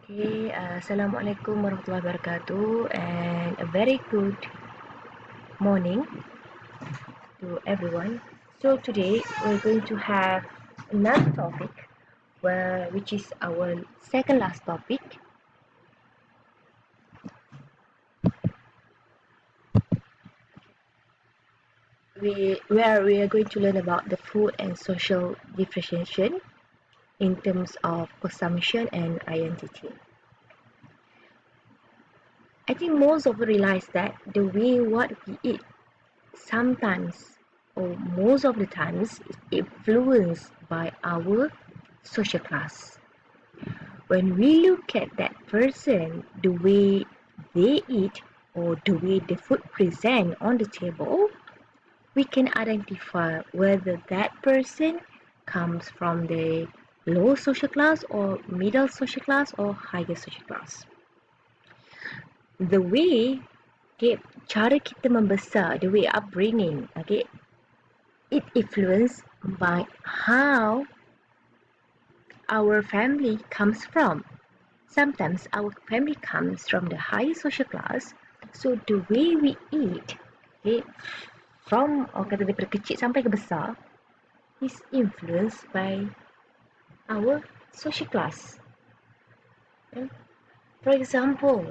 Okay, Assalamualaikum warahmatullahi wabarakatuh, and a very good morning to everyone. So today we're going to have another topic, which is our second last topic. Where we are going to learn about the food and social differentiation in terms of consumption and identity. I think most of us realize that the way what we eat sometimes or most of the times is influenced by our social class. When we look at that person, the way they eat or the way the food present on the table, we can identify whether that person comes from the low social class or middle social class or higher social class. The way cara kita membesar, the way upbringing, it influenced by how our family comes from. Sometimes our family comes from the higher social class, so the way we eat, from orang kata daripada kecil sampai ke besar, is influenced by our social class. For example,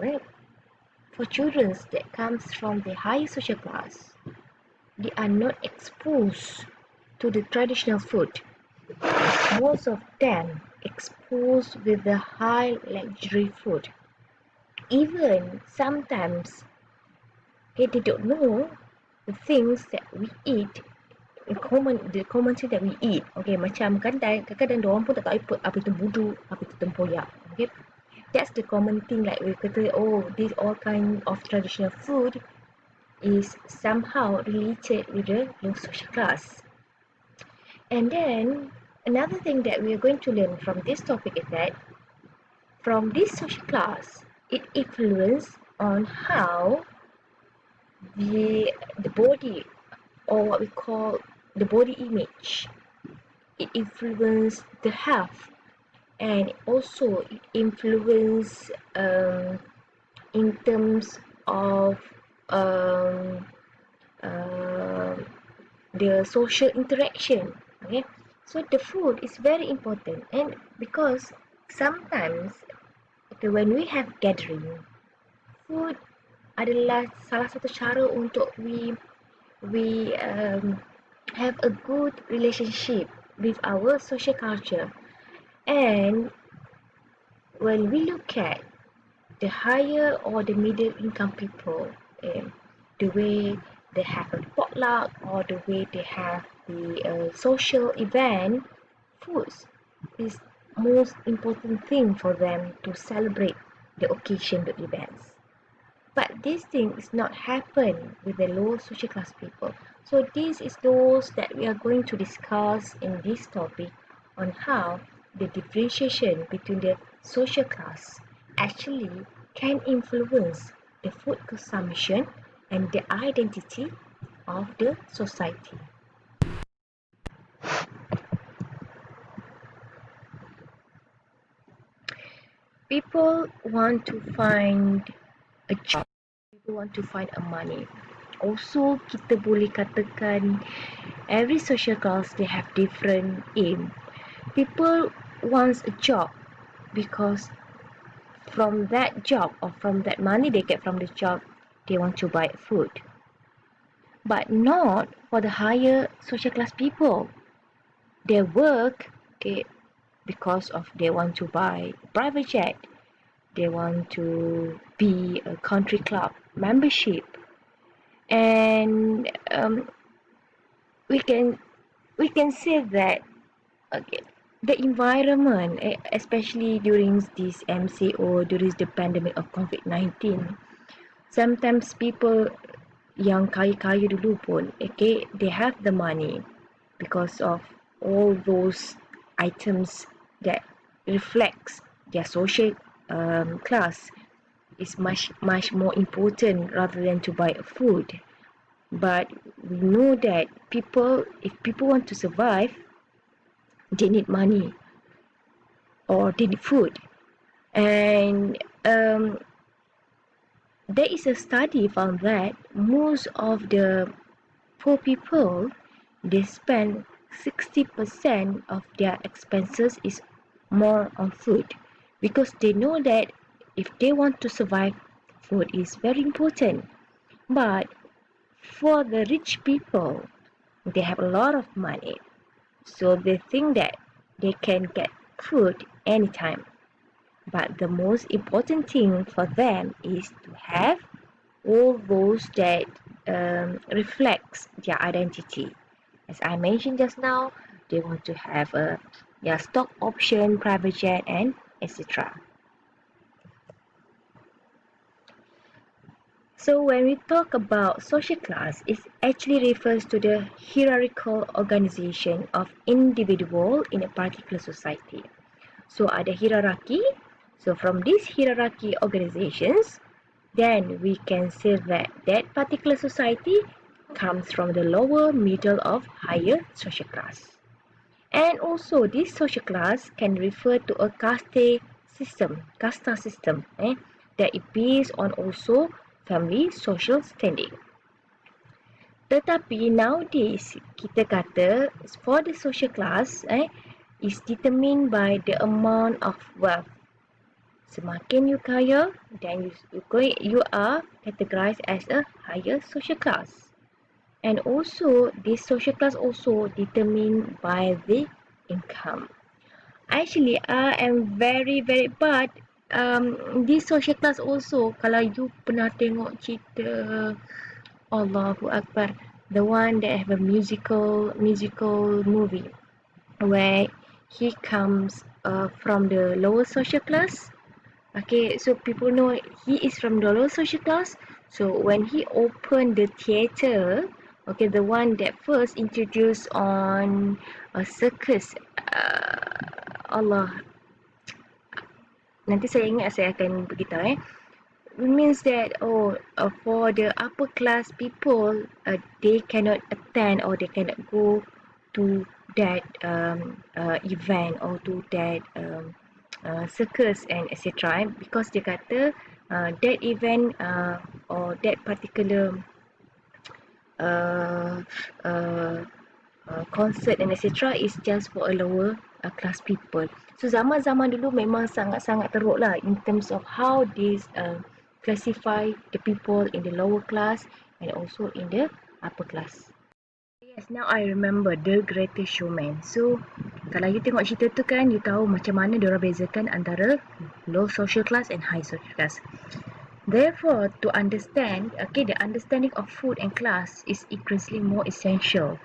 for children that comes from the higher social class, they are not exposed to the traditional food. Most of them exposed with the high luxury food. Even sometimes they don't know the things that we eat, the common thing that we eat. Okay, macam kadang-kadang diorang pun tak tahu apa itu budu, apa itu tempoyak. Okay, that's the common thing, like we kata, oh, this all kind of traditional food is somehow related with the low social class. And then another thing that we are going to learn from this topic is that from this social class, it influences on how the body, or what we call the body image, it influences the health, and also it influences in terms of um, uh, the social interaction. Okay, so the food is very important, and because sometimes, okay, when we have gathering, food adalah salah satu cara untuk we have a good relationship with our social culture. And when we look at the higher or the middle income people, the way they have a potluck or the way they have the social event, foods is most important thing for them to celebrate the occasion, the events. But this thing is not happen with the low social class people. So this is those that we are going to discuss in this topic on how the differentiation between the social class actually can influence the food consumption and the identity of the society. People want to find a job. People want to find a money. Also, kita boleh katakan every social class they have different aim. People wants a job because from that job or from that money they get from the job, they want to buy food. But not for the higher social class people. They work, okay, because of they want to buy private jet, they want to be a country club membership, and we can say that, okay, the environment, especially during this MCO, during the pandemic of COVID-19, sometimes people yang kaya-kaya dulu pun, okay, they have the money because of all those items that reflects their social class is much more important rather than to buy food. But we know that if people want to survive, they need money or they need food. And there is a study found that most of the poor people, they spend 60% of their expenses is more on food, because they know that if they want to survive, food is very important. But for the rich people, they have a lot of money, so they think that they can get food anytime. But the most important thing for them is to have all those that reflects their identity. As I mentioned just now, they want to have a stock option, private jet, and etc. So when we talk about social class, it actually refers to the hierarchical organization of individual in a particular society. So ada hierarchy. So from these hierarchy organizations, then we can say that that particular society comes from the lower, middle, of higher social class. And also this social class can refer to a casta system, that is based on also family social standing. Tetapi nowadays kita kata for the social class is determined by the amount of wealth. Semakin you kaya, then you are categorized as a higher social class. And also, this social class also determined by the income. Actually, I am very but this social class also, kalau you pernah tengok cerita Allahu Akbar, the one that have a musical movie where he comes from the lower social class. Okay, so people know he is from the lower social class. So when he opened the theatre, okay, the one that first introduced on a circus, Allah, nanti saya ingat saya akan beritahu. It means that for the upper class people, they cannot attend or they cannot go to that event or to that circus and etc. Because dia kata that event or that particular uh, uh, concert and etc. is just for a lower class people. So zaman-zaman dulu memang sangat-sangat teruk lah in terms of how they classify the people in the lower class and also in the upper class. Yes, now I remember The Greatest Showman. So, kalau you tengok cerita tu kan, you tahu macam mana diorang bezakan antara low social class and high social class. Therefore, to understand, okay, the understanding of food and class is increasingly more essential.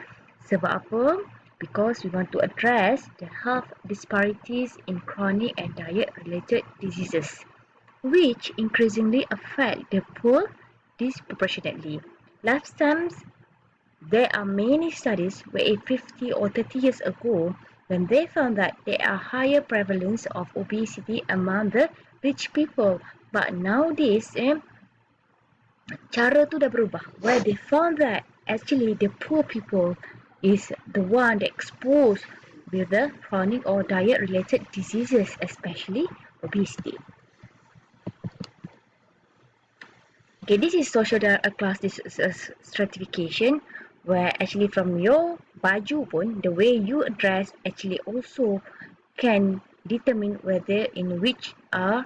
Sebab apa? Because we want to address the health disparities in chronic and diet-related diseases, which increasingly affect the poor disproportionately. Last time, there are many studies where 50 or 30 years ago, when they found that there are higher prevalence of obesity among the rich people. But nowadays, cara tu dah berubah. Where they found that actually the poor people is the one that exposed with the chronic or diet-related diseases, especially obesity. Okay, this is social class stratification, where actually from your baju pun, the way you dress actually also can determine whether in which are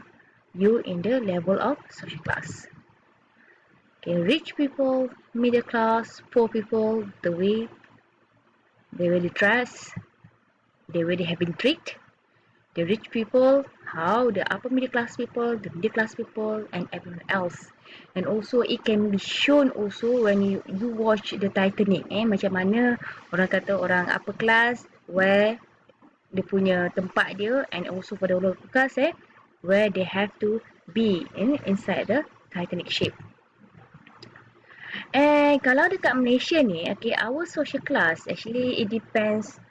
you in the level of social class. Okay, rich people, middle class, poor people, the way they really dress, the way they have been treated, the rich people, how the upper middle class people, the middle class people, and everyone else. And also it can be shown also when you watch the Titanic, macam mana orang kata orang upper class where dia punya tempat dia, and also for the lower class where they have to be inside the Titanic ship. And kalau dekat Malaysia ni, okay, our social class actually it depends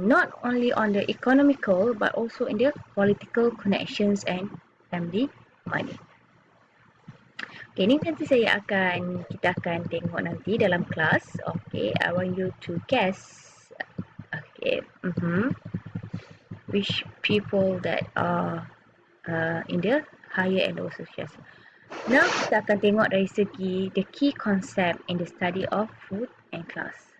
not only on the economical but also in the political connections and family money. Okay, ni nanti kita akan tengok nanti dalam kelas. Okay, I want you to guess. Okay, which people that are in the higher and lower social class. Now kita akan tengok dari segi the key concept in the study of food and class.